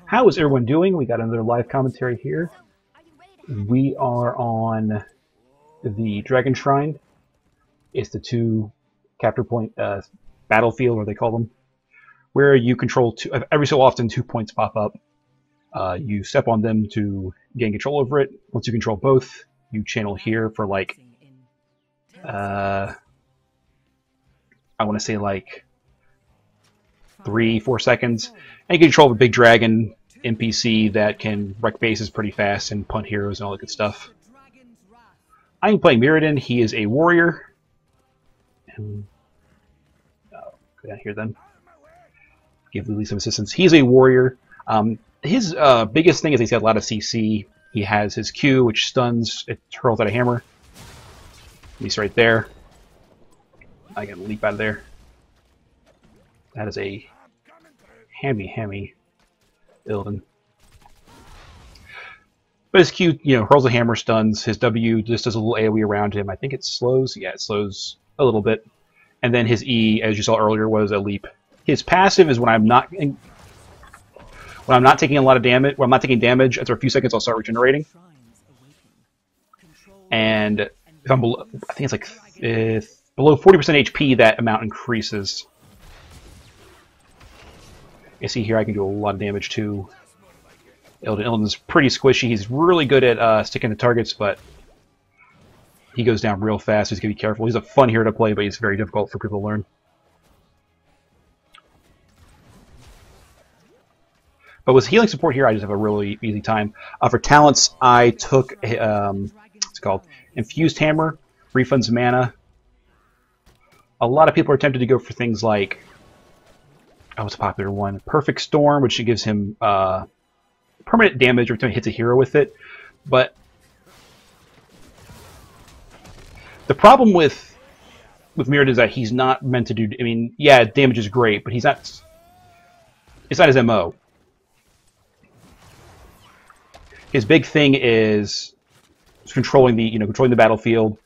How is everyone doing? We got another live commentary here. We are on the Dragon Shrine. It's the two capture point battlefield, or they call them, where you control two. Every so often, 2 points pop up. You step on them to gain control over it. Once you control both, you channel here for like I want to say like 3-4 seconds, and you can control a big dragon NPC that can wreck bases pretty fast and punt heroes and all that good stuff. I'm playing Muradinner. He is a warrior. And go down here then. Give Lily some assistance. He's a warrior. His biggest thing is he's got a lot of CC. He has his Q, which stuns. It hurls out a hammer. He's right there. I can leap out of there. That is a hammy Illidan. But his Q, hurls a hammer, stuns. His W just does a little AoE around him. I think it slows. Yeah, it slows a little bit. And then his E, as you saw earlier, was a leap. His passive is when I'm not taking a lot of damage. When I'm not taking damage, after a few seconds, I'll start regenerating. And if I'm below, I think it's like below 40% HP, that amount increases. You see here, I can do a lot of damage too. Illidan's pretty squishy. He's really good at sticking to targets, but he goes down real fast. He's got to be careful. He's a fun hero to play, but he's very difficult for people to learn. But with healing support here, I just have a really easy time. For talents, I took what's it called? Infused Hammer, refunds mana. A lot of people are tempted to go for things like, what's a popular one? Perfect Storm, which gives him permanent damage every time he hits a hero with it. But the problem with Muradinner is that he's not meant to do. I mean, yeah, damage is great, but he's not. It's not his MO. His big thing is controlling the battlefield,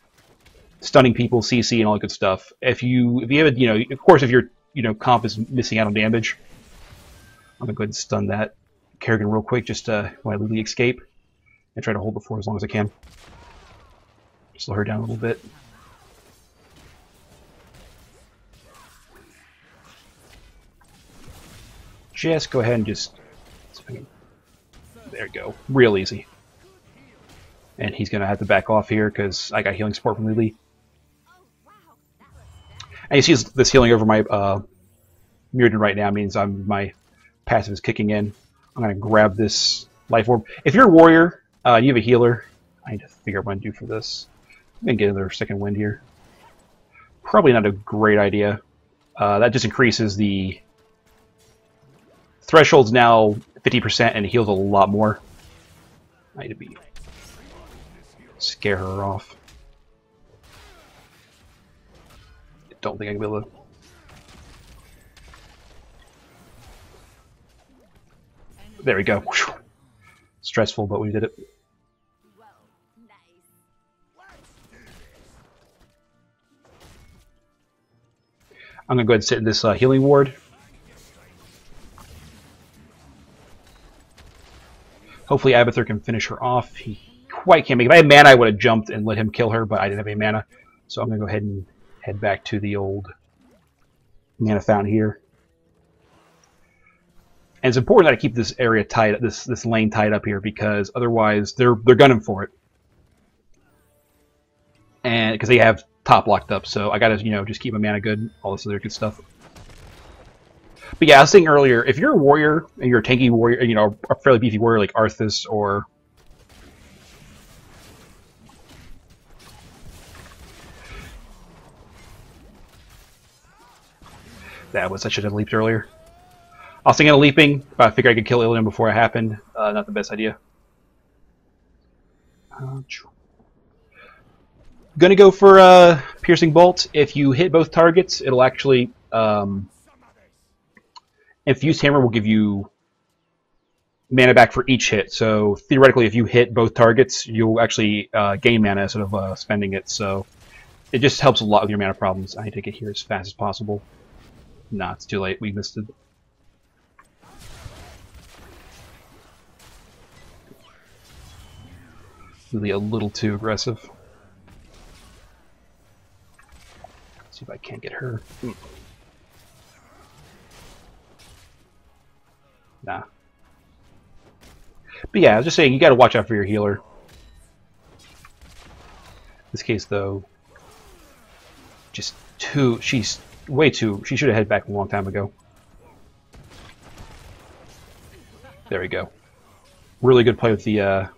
stunning people, CC, and all that good stuff. If you have of course, if your comp is missing out on damage, I'm gonna go ahead and stun that Kerrigan real quick, just when I Lily escape, and try to hold the floor as long as I can. Slow her down a little bit. Just go ahead and just. There you go. Real easy. And he's going to have to back off here because I got healing support from Lily. And you see this healing over my Muradinner right now means my passive is kicking in. I'm going to grab this life orb. If you're a warrior, you have a healer. I need to figure out what I'm going to do for this. I'm going to get another second wind here. Probably not a great idea. That just increases the threshold's now 50% and it heals a lot more. I need to scare her off. I don't think I can be able to. There we go. Whew. Stressful, but we did it. I'm gonna go ahead and sit in this healing ward. Hopefully Abathur can finish her off. He quite can't make it. If I had mana, I would have jumped and let him kill her, but I didn't have any mana. So I'm going to go ahead and head back to the old mana fountain here. And it's important that I keep this area tight, this lane tight up here, because otherwise they're gunning for it. And because they have top locked up, so I got to just keep my mana good, all this other good stuff. But yeah, I was saying earlier, if you're a warrior and you're a tanky warrior, a fairly beefy warrior like Arthas or I should have leaped earlier. I was thinking of leaping, but I figured I could kill Illidan before it happened. Not the best idea. Gonna go for Piercing Bolt. If you hit both targets, it'll actually Infused Hammer will give you mana back for each hit. So theoretically, if you hit both targets, you'll actually gain mana instead of spending it. So it just helps a lot with your mana problems. I need to get here as fast as possible. Nah, it's too late. We missed it. Really a little too aggressive. Let's see if I can't get her. Nah. But yeah, I was just saying, you gotta watch out for your healer. In this case, though, just too... She's way too... She should have headed back a long time ago. There we go. Really good play with the... Let's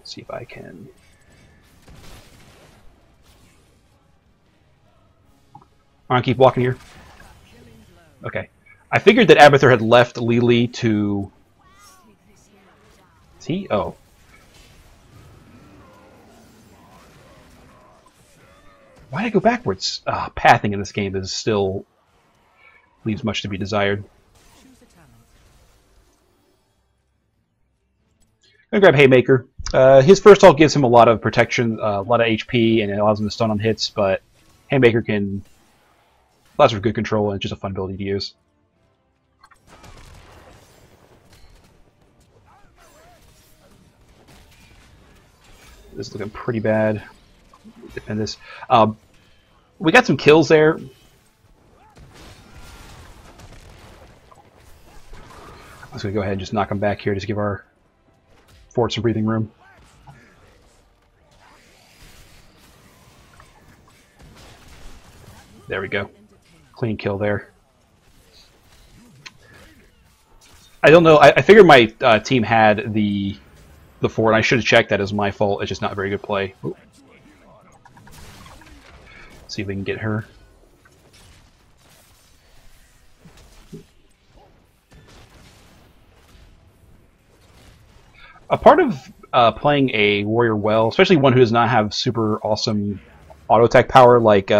see if I can... I'm gonna keep walking here. Okay. I figured that Abathur had left Lili to... See? Oh. Why did I go backwards? Pathing in this game is still... leaves much to be desired. I'm gonna grab Haymaker. His first ult gives him a lot of protection, a lot of HP, and it allows him to stun on hits, but Haymaker can... allows for good control, and it's just a fun ability to use. This is looking pretty bad. Defend this. We got some kills there. I was going to go ahead and just knock them back here, just give our fort some breathing room. There we go. Clean kill there. I don't know. I figured my team had the fort. I should have checked. That is my fault. It's just not a very good play. Ooh. See if we can get her. A part of playing a warrior well, especially one who does not have super awesome auto attack power like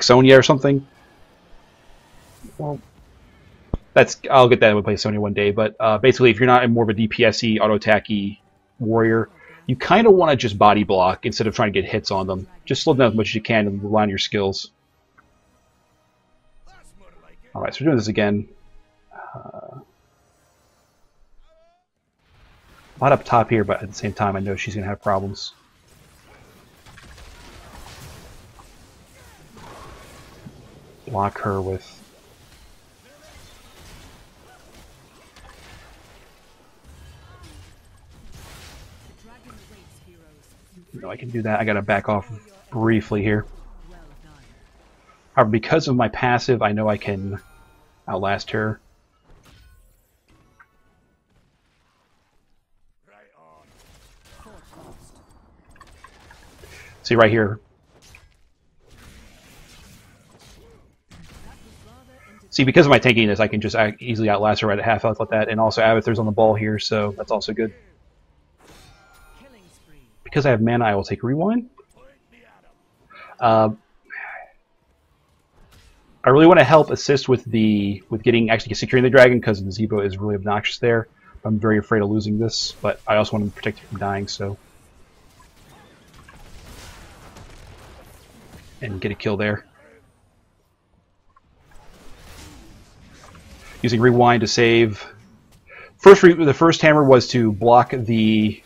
Sonya or something. Well, I'll get that when we play Sonya one day. But basically, if you're not more of a DPS-y, auto attack-y warrior, you kind of want to just body block instead of trying to get hits on them. Just slow them down as much as you can and rely on your skills. All right, so we're doing this again. A lot up top here, but at the same time, I know she's going to have problems. Block her with... No, I can do that. I got to back off briefly here. However, because of my passive, I know I can outlast her. See right here. See, because of my tankiness, I can just easily outlast her right at half health like that, and also Abathur's on the ball here, so that's also good. Because I have mana, I will take Rewind. I really want to help assist with getting actually securing the dragon, because the Zebo is really obnoxious there. I'm very afraid of losing this, but I also want to protect it from dying, so... And get a kill there. Using Rewind to save. The first hammer was to block the...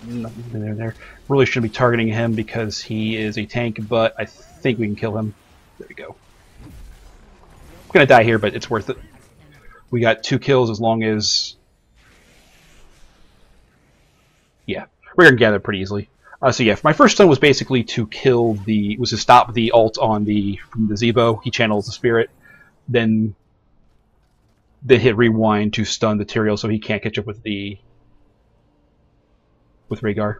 Nothing there. Really shouldn't be targeting him because he is a tank, but I think we can kill him. There we go. I'm gonna die here, but it's worth it. We got 2 kills as long as... Yeah, we're gonna gather pretty easily. So yeah, my first stun was basically to stop the ult on from the Zebo. He channels the spirit, then hit Rewind to stun the Tyrael so he can't catch up with Rhaegar.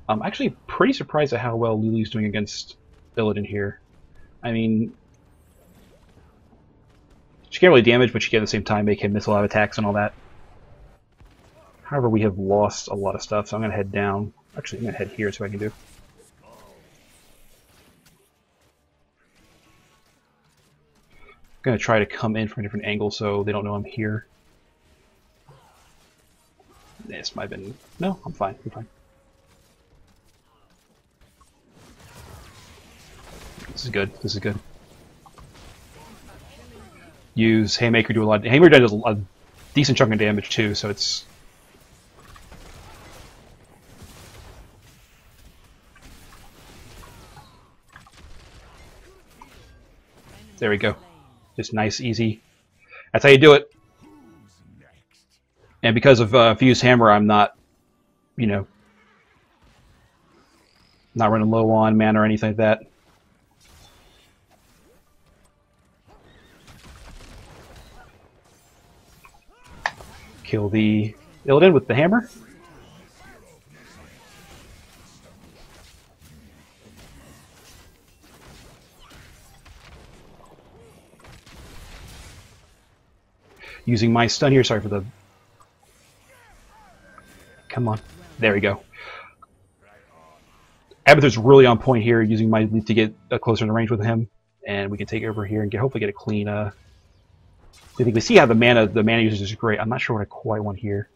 I'm actually pretty surprised at how well Lili's doing against Illidan here. I mean, she can't really damage, but she can at the same time make him miss a lot of attacks and all that. However, we have lost a lot of stuff, so I'm going to head down. Actually, I'm going to head here, so I can do. I'm going to try to come in from a different angle so they don't know I'm here. This might have been... No, I'm fine. I'm fine. This is good. This is good. Use Haymaker, do a lot. Haymaker does a decent chunk of damage too, so it's. There we go. Just nice, easy. That's how you do it. And because of Fuse Hammer, I'm not, you know, not running low on mana or anything like that. Kill the Illidan with the hammer. Using my stun here, sorry for the... Come on. There we go. Abathur's really on point here, using my leap to get closer in range with him. And we can take it over here and hopefully get a clean... I think we see how the mana usage is great. I'm not sure what I quite want here.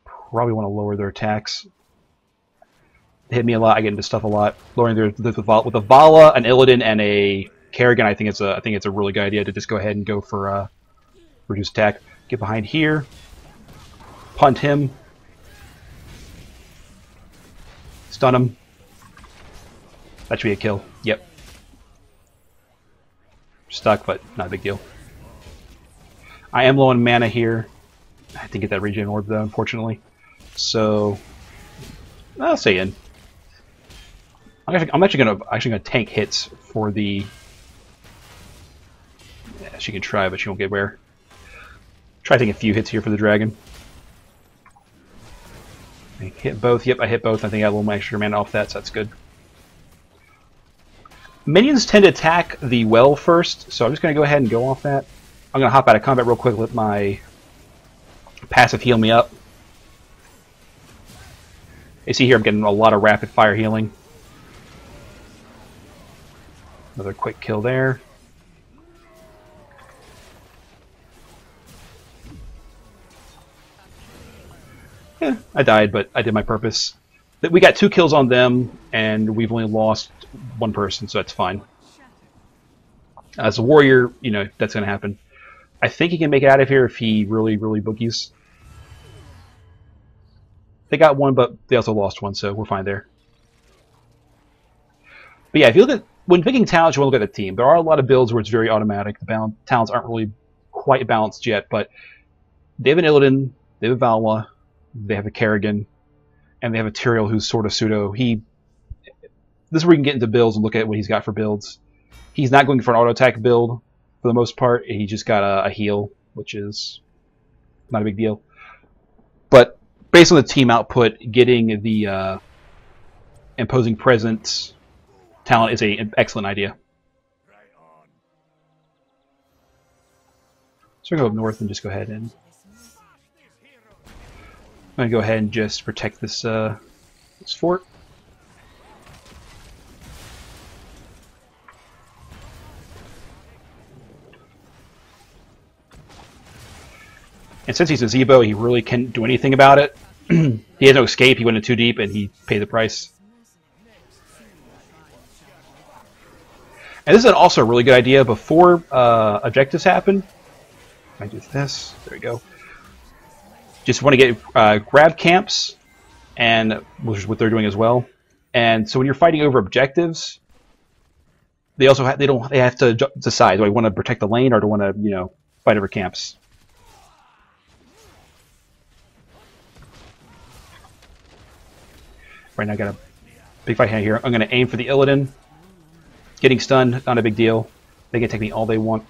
Probably want to lower their attacks. They hit me a lot, I get into stuff a lot. Lowering their with a Vala, an Illidan, and a Kerrigan, I think it's a really good idea to just go ahead and go for reduced attack. Get behind here. Punt him. Stun him. That should be a kill. Yep. Stuck, but not a big deal. I am low on mana here. I didn't get that regen orb though, unfortunately. So I'll stay in. I'm actually gonna tank hits for the. Yeah, she can try, but she won't get where. Try taking a few hits here for the dragon. I hit both. Yep, I hit both. I think I got a little extra mana off that, so that's good. Minions tend to attack the well first, so I'm just going to go ahead and go off that. I'm going to hop out of combat real quick, let my passive heal me up. You see here I'm getting a lot of rapid fire healing. Another quick kill there. Yeah, I died, but I did my purpose. We got 2 kills on them, and we've only lost 1 person, so that's fine. As a warrior, you know, that's going to happen. I think he can make it out of here if he really, really boogies. They got 1, but they also lost 1, so we're fine there. But yeah, if you look at, when picking talents, you want to look at the team. There are a lot of builds where it's very automatic. The talents aren't really quite balanced yet, but they have an Illidan, they have a Valwa, they have a Kerrigan, and they have a Tyrael who's sort of pseudo. This is where we can get into builds and look at what he's got for builds. He's not going for an auto attack build for the most part. He just got a heal, which is not a big deal. But based on the team output, getting the imposing presence talent is an excellent idea. So we're going to go up north and just go ahead and I'm going to go ahead and just protect this this fort. And since he's a Zebo, he really can't do anything about it. He has no escape. He went in too deep, and he paid the price. And this is also a really good idea. Before objectives happen, I do this. There we go. Just want to get grab camps, and which is what they're doing as well. And so when you're fighting over objectives, they also have to decide: do I want to protect the lane, or do I want to fight over camps? Right now I got a big fight here. I'm going to aim for the Illidan. Getting stunned, not a big deal. They can take me all they want.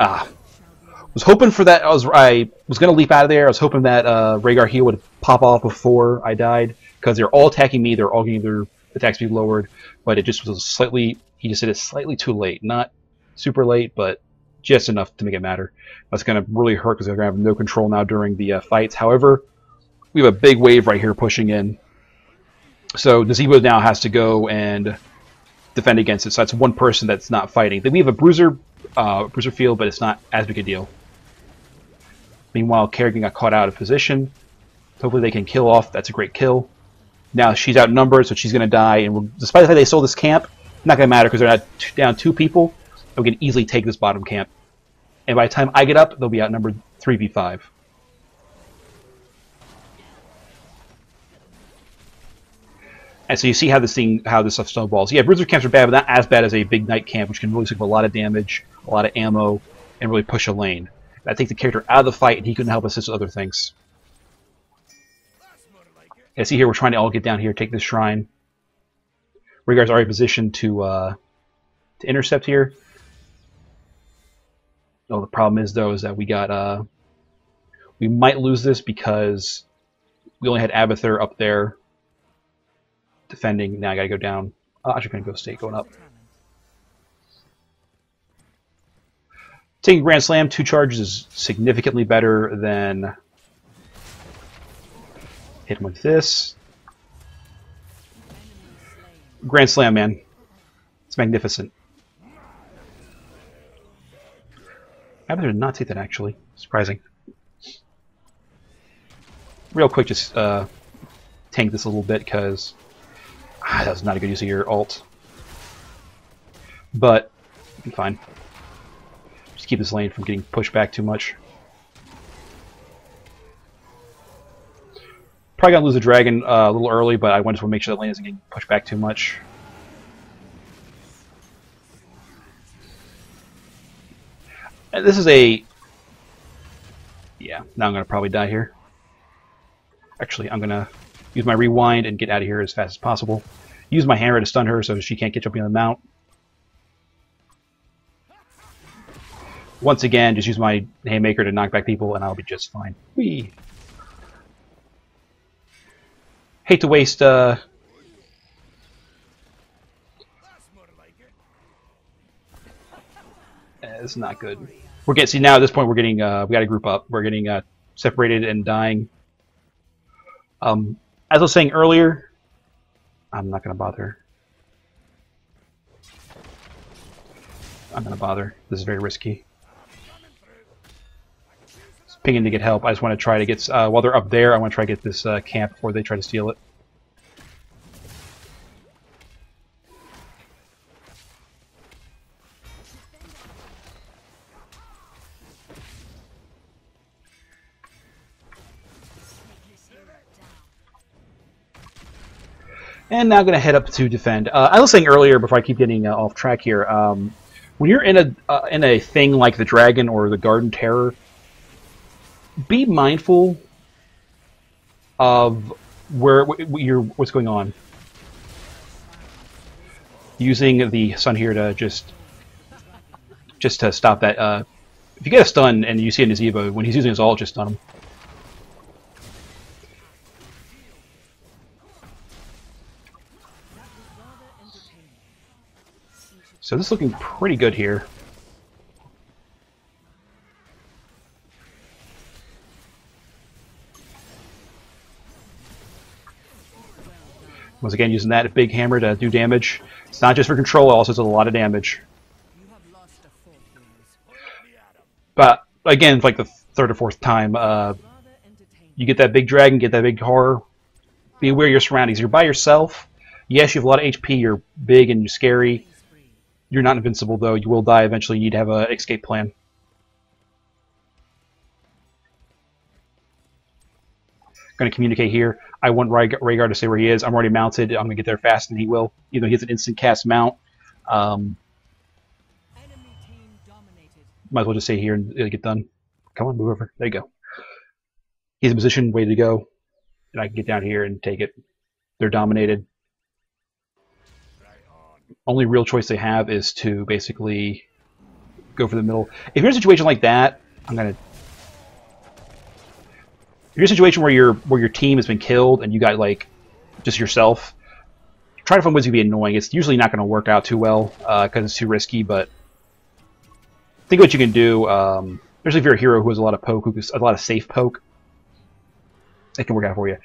Was hoping for that. I was going to leap out of there. I was hoping that Rhaegar heal would pop off before I died, because they're all attacking me. They're all getting their attack speed lowered, but it just was slightly. He just did it slightly too late. Not super late, but just enough to make it matter. That's going to really hurt because they're going to have no control now during the fights. However, we have a big wave right here pushing in. So the Zebo now has to go and defend against it. So that's one person that's not fighting. Then we have a bruiser field, but it's not as big a deal. Meanwhile, Kerrigan got caught out of position. Hopefully they can kill off. That's a great kill. Now she's outnumbered, so she's going to die. And despite the fact they stole this camp, not going to matter because they're not down 2 people. And we can easily take this bottom camp. And by the time I get up, they'll be outnumbered 3v5. And so you see how this stuff snowballs. Yeah, bruiser camps are bad, but not as bad as a big knight camp, which can really take a lot of damage, a lot of ammo, and really push a lane. That takes the character out of the fight, and he can help assist with other things. And see here, we're trying to all get down here, take this shrine. Rhaegar's already positioned to intercept here. Oh, the problem is though is that we might lose this because we only had Abathur up there defending. Now I gotta go down. Actually, gonna go stay going up. Taking Grand Slam 2 charges is significantly better than hit him with this. Grand Slam, man. It's magnificent. Abathur did not take that, actually. Surprising. Real quick, just tank this a little bit, because that was not a good use of your ult. But, it'll be fine. Just keep this lane from getting pushed back too much. Probably gonna lose the dragon a little early, but I just want to make sure that lane isn't getting pushed back too much. This is a... Yeah, now I'm going to probably die here. Actually, I'm going to use my rewind and get out of here as fast as possible. Use my hammer to stun her so she can't catch up on the mount. Once again, just use my haymaker to knock back people and I'll be just fine. Whee! Hate to waste... It's not good. We're getting, see now at this point we're getting we got to group up. We're getting separated and dying. As I was saying earlier, I'm not gonna bother. I'm gonna bother. This is very risky. Just pinging to get help. I just want to try to get while they're up there. I want to try to get this camp before they try to steal it. And now I'm going to head up to defend. I was saying earlier, before I keep getting off track here, when you're in a thing like the Dragon or the Garden Terror, be mindful of what's going on. Using the sun here to just to stop that. If you get a stun and you see a Nazeeba, when he's using his ult, just stun him. So this is looking pretty good here. Once again, using that big hammer to do damage. It's not just for control, it also does a lot of damage. But again, it's like the 3rd or 4th time. You get that big dragon, get that big horror. Be aware of your surroundings. You're by yourself. Yes, you have a lot of HP. You're big and you're scary. You're not invincible, though. You will die eventually. You need to have an escape plan. Going to communicate here. I want Rhaegar to stay where he is. I'm already mounted. I'm going to get there fast, and he will. Even though he has an instant cast mount. Might as well just stay here and it'll get done. Come on, move over. There you go. He's in position, way to go. And I can get down here and take it. They're dominated. Only real choice they have is to basically go for the middle. If you're in a situation like that, if you're in a situation where your team has been killed and you got like just yourself, try to find ways to be annoying. It's usually not going to work out too well because it's too risky. But think what you can do. Especially if you're a hero who has a lot of poke, who has a lot of safe poke, it can work out for you.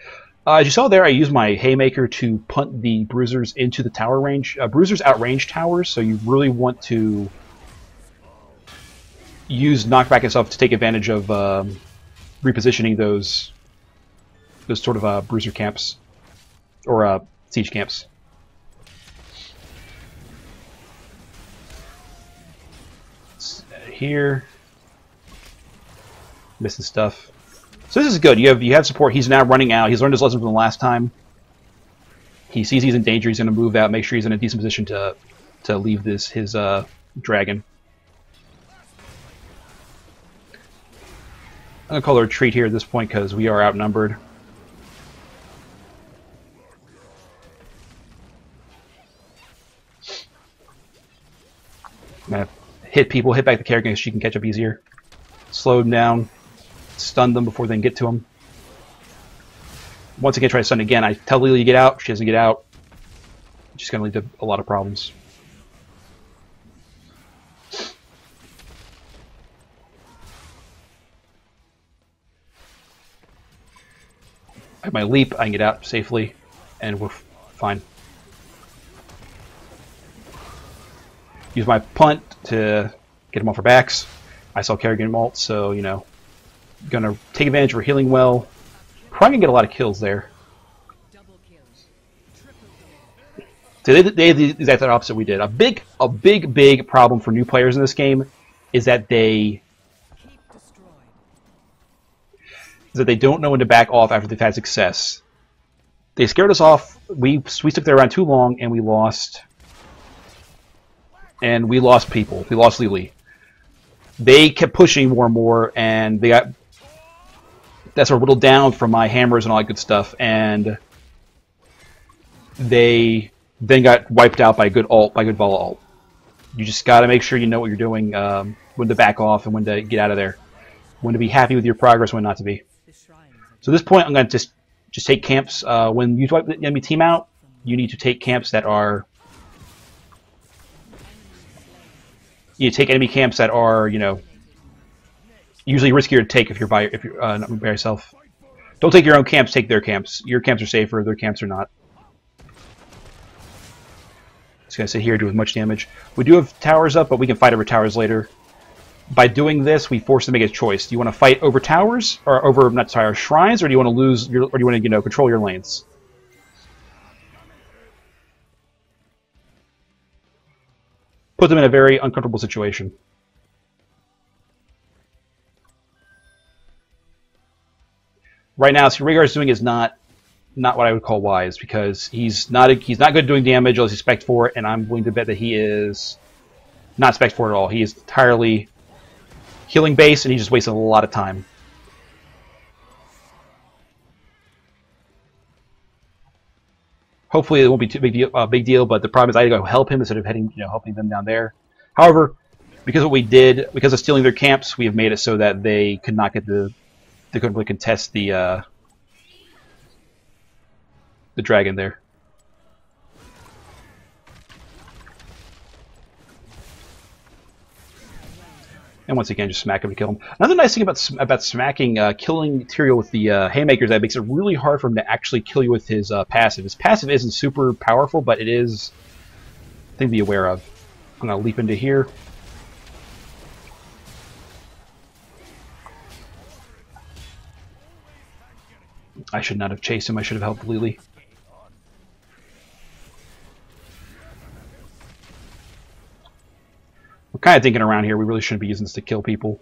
As you saw there, I used my haymaker to punt the bruisers into the tower range. Bruisers outrange towers, so you really want to use knockback and stuff to take advantage of repositioning those sort of bruiser camps. or siege camps. Here, missing stuff. So this is good. You have support. He's now running out. He's learned his lesson from the last time. He sees he's in danger. He's going to move out. Make sure he's in a decent position to leave his dragon. I'm going to call a retreat here at this point because we are outnumbered. I'm going to hit back the character so she can catch up easier. Slow them down. Stun them before they can get to him. Once again, try to stun again. I tell Lily to get out. She doesn't get out. She's going to lead to a lot of problems. I have my leap. I can get out safely, and we're fine. Use my punt to get him off our backs. I saw Kerrigan ult, so you know, gonna take advantage. We're healing well. Probably gonna get a lot of kills there. So they had the exact opposite we did. A big problem for new players in this game is that they don't know when to back off after they've had success. They scared us off. We stuck there around too long, and we lost. And we lost people. We lost Lily. They kept pushing more and more, and they got that sort of whittled down from my hammers and all that good stuff, and they then got wiped out by a good ult, by a good Vala ult. You just got to make sure you know what you're doing, when to back off and when to get out of there, when to be happy with your progress, when not to be. So at this point, I'm going to just take camps. When you wipe the enemy team out, you need to take camps that are. You take enemy camps that are, you know, usually riskier to take if you're not by yourself. Don't take your own camps. Take their camps. Your camps are safer. Their camps are not. Just gonna sit here, do as much damage. We do have towers up, but we can fight over towers later. By doing this, we force them to make a choice. Do you want to fight over towers, or over not towers, shrines, or do you want to lose, or do you want to control your lanes? Put them in a very uncomfortable situation. Right now, what Rhaegar's doing is not what I would call wise, because he's not good at doing damage unless he's spec'd for it, and I'm willing to bet that he is not spec'd for it at all. He is entirely healing base, and he's just wasting a lot of time. Hopefully, it won't be too big deal. But the problem is, I had to go help him instead of helping them down there. However, because of stealing their camps, we have made it so that they could not get they couldn't really contest the dragon there. And once again, just smack him to kill him. Another nice thing about smacking, killing Tyrael with the haymakers, that makes it really hard for him to actually kill you with his passive. His passive isn't super powerful, but it is a thing to be aware of. I'm going to leap into here. I should not have chased him. I should have helped Lily. We're kind of thinking around here. We really shouldn't be using this to kill people.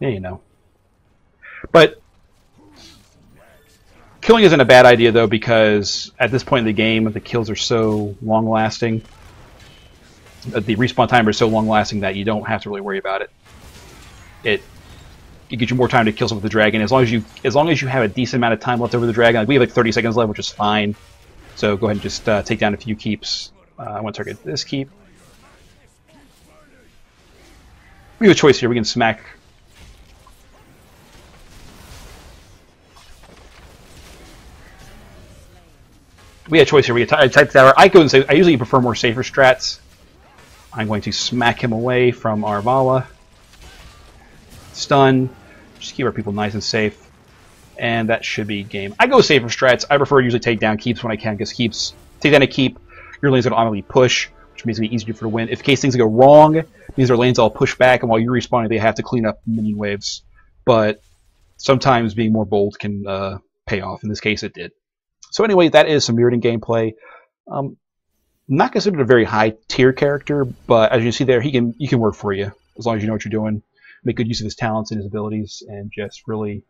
Yeah, you know. But killing isn't a bad idea, though, because at this point in the game, the kills are so long-lasting. The respawn timer is so long-lasting that you don't have to really worry about it. It gives you more time to kill someone with the dragon. As long as you have a decent amount of time left over the dragon, like we have like 30 seconds left, which is fine. So go ahead and just take down a few keeps. I want to target this keep. We have a choice here. We can smack. We have a choice here. We can type tower. I go and say I usually prefer more safer strats. I'm going to smack him away from our Vala. Stun. Just keep our people nice and safe. And that should be game. I go safer strats. I prefer to usually take down keeps when I can, because keeps take down a keep. Your lane's going to automatically push, which makes it easier for the win. If in case things go wrong, it means their lanes all push back, and while you're respawning, they have to clean up minion waves. But sometimes being more bold can pay off. In this case, it did. So anyway, that is some Muradin gameplay. Not considered a very high tier character, but as you see there, he can work for you as long as you know what you're doing. Make good use of his talents and his abilities, and just really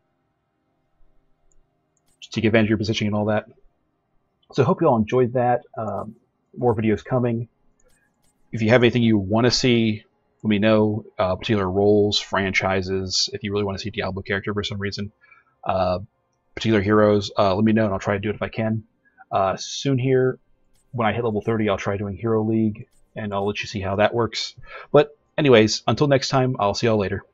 take advantage of your positioning and all that. So I hope you all enjoyed that. More videos coming. If you have anything you want to see, let me know. Particular roles, franchises. If you really want to see Diablo character for some reason, particular heroes, let me know, and I'll try to do it if I can. Soon here, when I hit level 30, I'll try doing Hero League, and I'll let you see how that works. But anyways, until next time, I'll see y'all later.